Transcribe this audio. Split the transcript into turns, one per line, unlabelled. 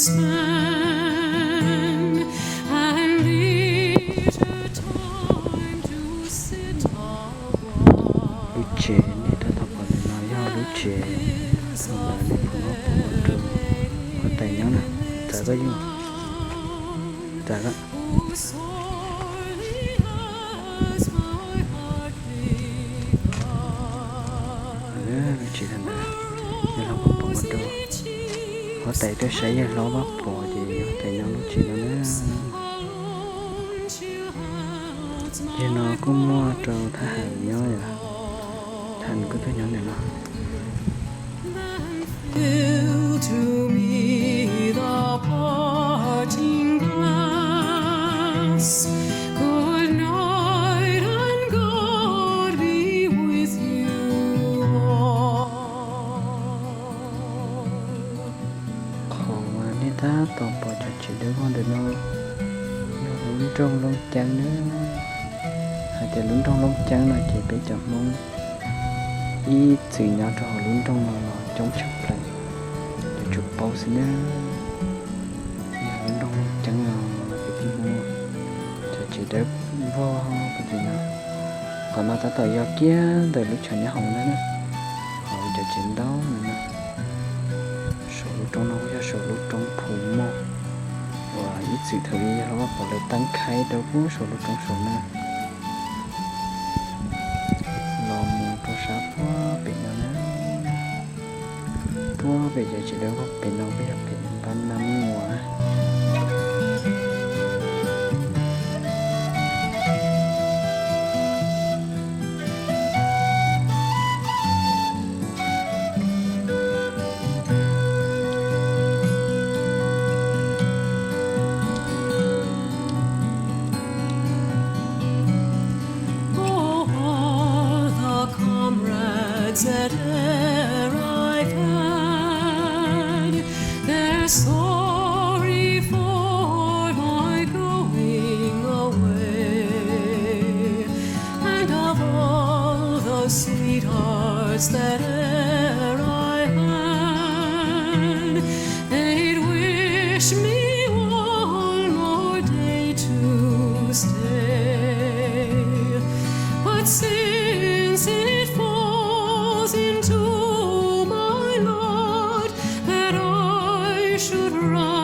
spend and leisure time to sit a while.
lúc trẻ này ta tập vào để nói nhau lúc trẻ là để phù hợp với môi trường có tài nhớ nè trả cái gì trả cái
Oh, sorely has my heart begun.
lúc trẻ thành ra như là một môi trường có tài tôi sẽ như lo bắp bỏ gì có tài nhớ lúc trẻ nó nè như nó cũng mua trâu tha hàng nhớ vậy thành cứ tôi nhớ này nó
Till to me the parting glass. Good night and God be with you all.
còn mà nếu ta toàn bỏ cho chị đứa con được nó lún trong lông trắng nữa hay thì lún trong lông trắng là chị phải chọn lông y từ nhau cho họ lún trong là chống chập lại để chụp bao xí nữa lún trong lông trắng là cái gì mua cho chị đứa vô cái gì nào còn mà ta tới giờ kia từ lúc chờ nhà hồng nữa nè họ cho chiến đấu nữa nè số lúc trong nó có số lúc trong phủ mô và ít sự thời gian nó có thể tăng khai đâu cũng số lúc trong số này lò mù cho sát quá bị nó nè quá bây giờ chỉ đâu có bị nó bây giờ bị ban năm mùa
Oh, all the comrades that e'er I've had, they're sorry for my going away. And of all the sweethearts that e'er I had, they'd wish me one more day to stay. But since it falls into my lot that I should run